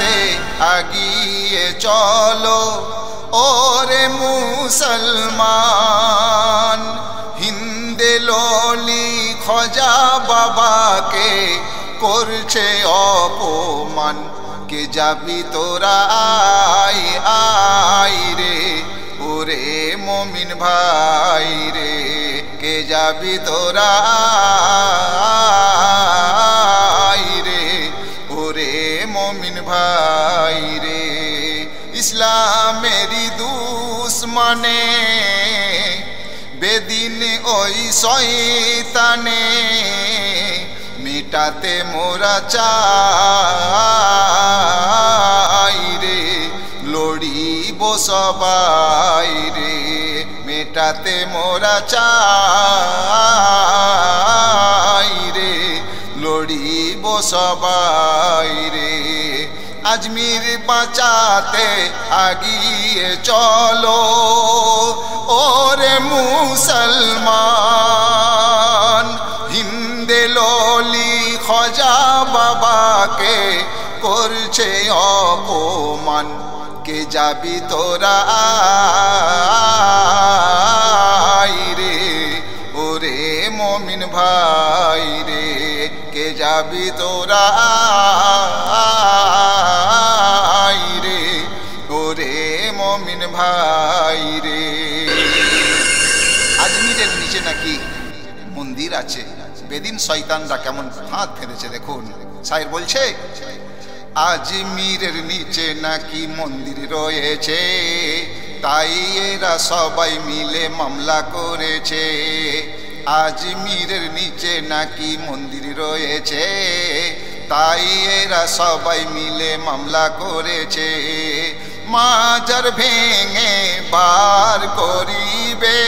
বাঁচাতে আগিয়ে চলো ওরে মুসলমান। হিন্দে ললি খজা বাবাকে করছে অপমান, কে যাবি তোরা আয় আয় রে ওরে মুমিন ভাই রে, কে যাবি তোরা আয় রে ওরে মুমিন ভাই রে। ইসলামেরই দুশ্মনে বেদিন ওই শয়তানে, মিটাতে মোরা চাই রে লড়িব সবাই রে, মেটাতে মোরা চাই রে লড়িব সবাই রে। আজমির বাঁচাতে আগিয়ে চলো ওরে মুসলমান। হিন্দে ললি খজা বাবাকে করছে অপমান, কে যাবি তোরা আয় রে ওরে মুমিন ভাই রে, কে যাবি তোরা আয় রে ওরে মুমিন ভাই রে। আজমিরের নিচে নাকি মন্দির আছে, বেদিন শয়তানরা কেমন ফাঁদ ফেলেছে দেখুন। শায়ের বলছে আজমিরের নিচে নাকি মন্দির রয়েছে, তাই এরা সবাই মিলে মামলা করেছে। আজমিরের নিচে নাকি মন্দির রয়েছে, তাই এরা সবাই মিলে মামলা করেছে। মাজার ভেঙে বার করিবে,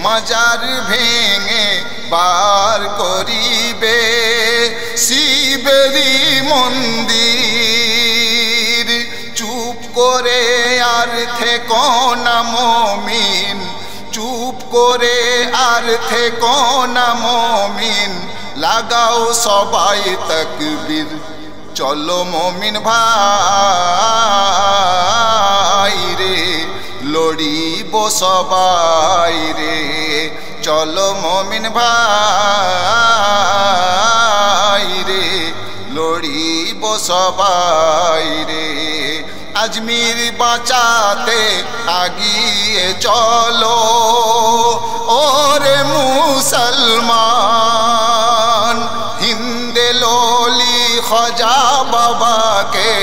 মাজার ভেঙে বার করিবে শিবেরই মন্দির। চুপ করে আর থেকো না মুমিন, চুপ করে আর থেকো না মুমিন, লাগাও সবাই তাকবীর। চলো মুমিন ভাই রে লড়িব সবাই রে, চলো মুমিন ভাই রে লড়িব সবাই রে। আজমির বাঁচাতে আগিয়ে চলো ওরে মুসলমান। হিন্দে ললি খজা বাবাকে,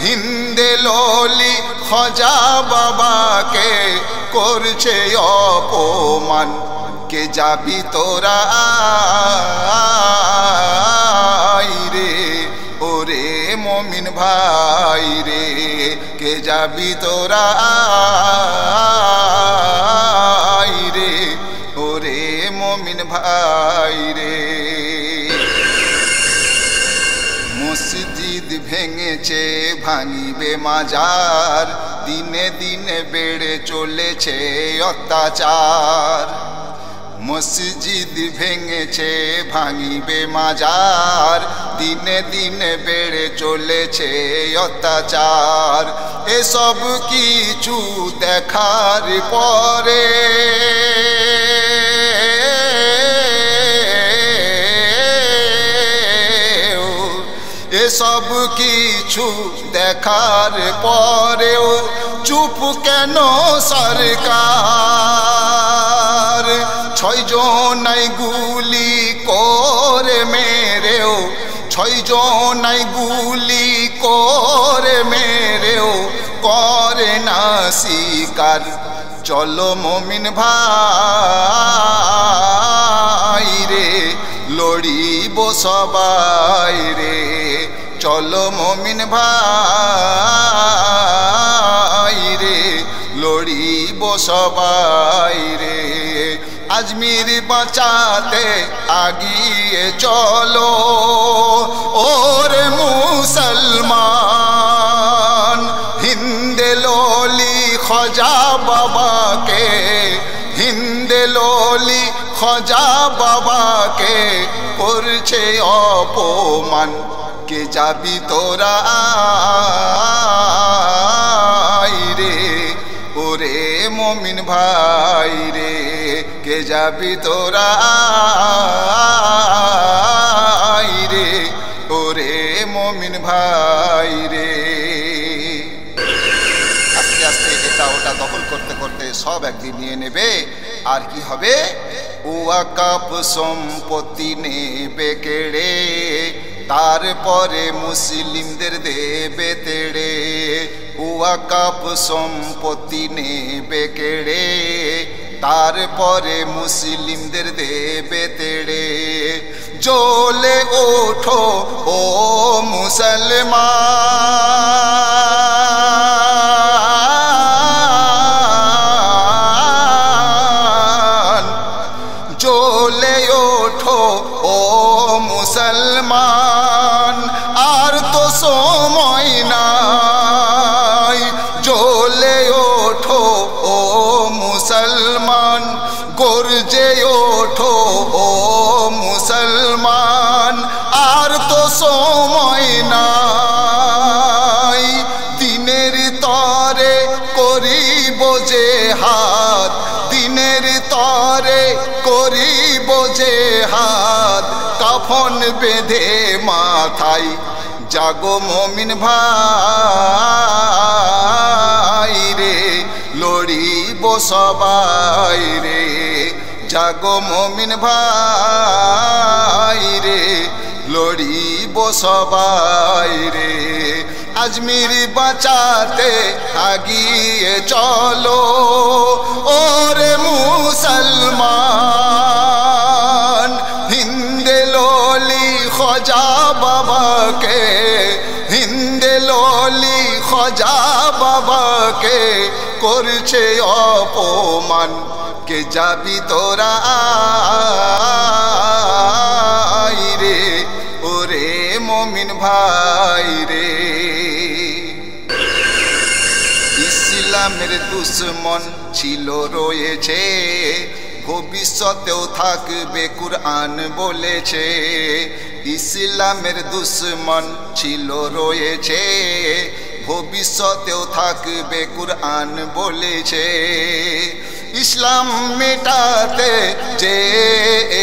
হিন্দে ললি খজা বাবাকে করছে অপমান, কে যাবি তোরা আয় রে ওরে মুমিন ভাই রে, কে যাবি তোরা আয় রে ওরে মুমিন ভাই রে। মসজিদ ভেঙেছে ভাঙিবে মাজার, দিনে দিনে বেড়ে চলেছে অত্যাচার। মসজিদ ভেঙেছে ভাঙিবে মাজার, দিনে দিনে বেড়ে চলেছে অত্যাচার। এসব কিছু দেখার পরে এসব কিছু দেখার পরেও চুপ কেন সরকার? 6 জনাই গুলি করে মেরেও, 6 জনাই গুলি করে মেরেও করে না শিকার। চলো মুমিন ভাই রে লড়িব সবাই রে, চলো মুমিন ভাই রে লড়িব সবাই রে। আজমির বাঁচাতে আগিয়ে চলো ওরে মুসলমান। হিন্দে ললি খজা বাবাকে, হিন্দে ললি অলি খজা বাবাকে করছে অপমান। কে যাবি তোরা রে, ওরে মমিন ভাই রে, কে যাবি তোরা রে, ওরে মমিন ভাই রে। আস্তে আস্তে এটা ওটা দখল করতে করতে সব একদিন নিয়ে নেবে। আর কি হবে? ওয়াকাফ সম্পত্তি নেবে কেড়ে, তারপরে মুসলিমদের দেবে তেড়ে। ওয়াকাফ সম্পত্তি নেবে কেড়ে, তারপরে মুসলিমদের দেবে তেড়ে। জ্বলে ওঠো ও মুসলমান, জ্বলে ওঠো ও মুসলমান, আর তো সময় নাই। জ্বলে ওঠো ও মুসলমান, গর্জে ওঠো ও মুসলমান, আর তো সময় নাই। দিনের তরে করিব জেহাদ, দিনের তরে করিব জেহাদ, কাফন বেঁধে মাথায়। জাগো মমিন ভাই রে, লড়িব সবাই রে। জাগো মমিন ভাই রে, লড়িব সবাই রে। আজমির বাঁচাতে আগিয়ে চলো ওরে মুসলমান। হিন্দে ললি খজা বাবাকে, হিন্দে ললি খজা বাবাকে করছে অপমান। কে যাবি তোরা রে, ওরে মমিন ভাই রে। ইসলামের দুশ্মন ছিল রয়েছে, ভবিষ্যতেও থাকবে কুরআন বলেছে। ইসলামের দুশ্মন ছিল রয়েছে, ভবিষ্যতেও থাকবে কুরআন বলেছে। ইসলাম মেটাতে যে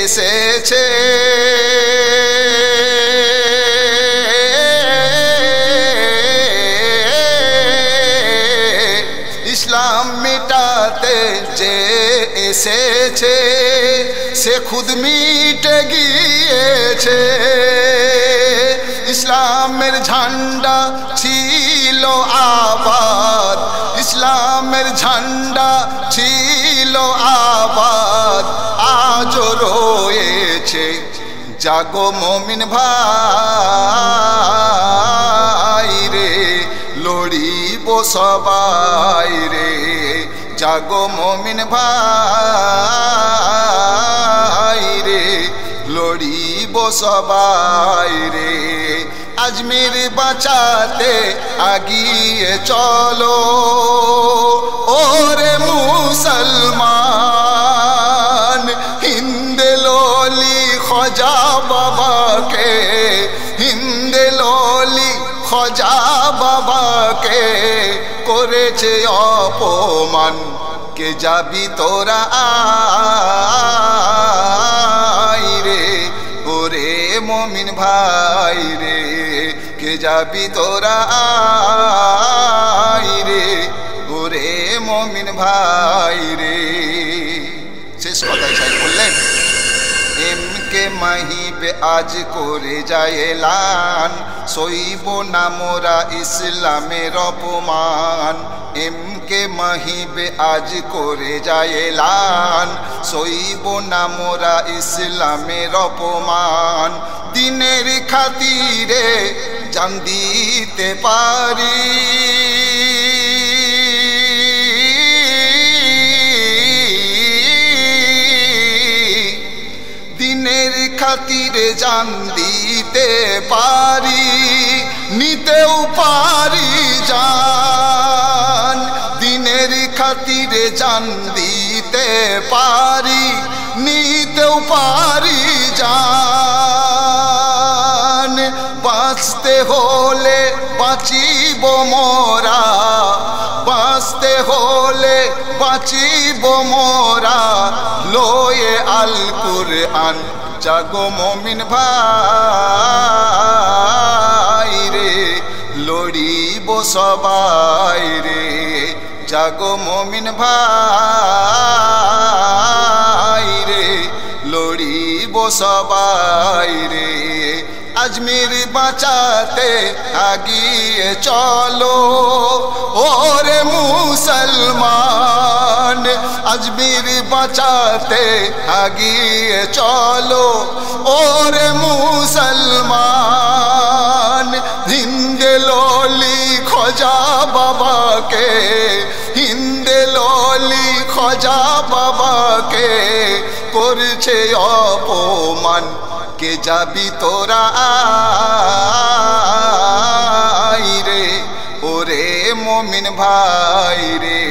এসেছে, ইসলাম মেটাতে যে এসেছে, সে খুদ মিটে গিয়েছে। ইসলামের ঝান্ডা ছিল আবাদ, ইসলামের ঝান্ডা ছিল আবাদ, আজও রয়েছে। জাগো মমিন ভাই রে, লড়িব সবাই রে। জাগো মমিন ভাই রে, লড়িব সবাই রে। আজমির বাঁচাতে আগিয়ে চলো ওরে মুসলমান। হিন্দে ললি খজা বাবাকে, হিন্দে ললি খজা বাবাকে করেছে অপমান। কে যাবি তোরা রে, ওরে মমিন ভাই রে। কে যাবি তোরা রে, ওরে মমিন ভাই রে। শেষ কথাই সাহেব বললেন, এম কে মাহিবে আজ করে যায় এলান, সইব না মোরা ইসলামের অপমান। এম কে মাহিবে আজ করে যায় এলান, সইব না মোরা ইসলামের অপমান। দিনের খাতিরে জান দিতে পারি, দিনের খাতিরে জান দিতে পারি, নিতেও পারি জান। দিনের খাতিরে জান দিতে পারি, নিতেও পারি জান। বাঁচতে হলে বাঁচিব মোরা, বাঁচতে হলে বাঁচিব মোরা, লয়ে আল কুরআন। জাগো মুমিন ভাই রে, লড়িব সবাই রে। জাগো মুমিন ভাই রে, লড়িব সবাই রে। আজমির বাঁচাতে আগিয়ে চলো ওরে মুসলমান। আজমির বাঁচাতে আগিয়ে চলো ওরে মুসলমান। হিন্দে ললি খোঁজা বাবাকে, হিন্দে ললি খোঁজা বাবাকে করছে অপমান। কে যাবি তোরা রে, ওরে মুমিন ভাই রে।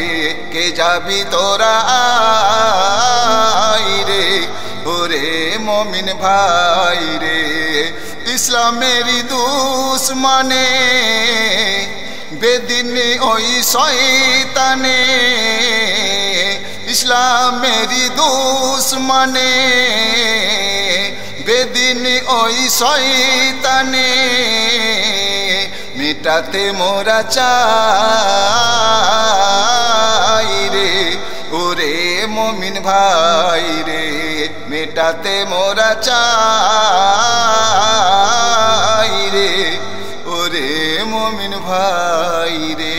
কে যাবি তোরা রে, ওরে মুমিন ভাই রে। ইসলামেরই দুশমনে বেদিন ওই শয়তানে, ইসলামেরই দুশমনে বেদিন ওই শয়তানে। মেটাতে মোরা চাই রে, ওরে মুমিন ভাই রে। মেটাতে মোরা চাই রে, ওরে মুমিন ভাই রে।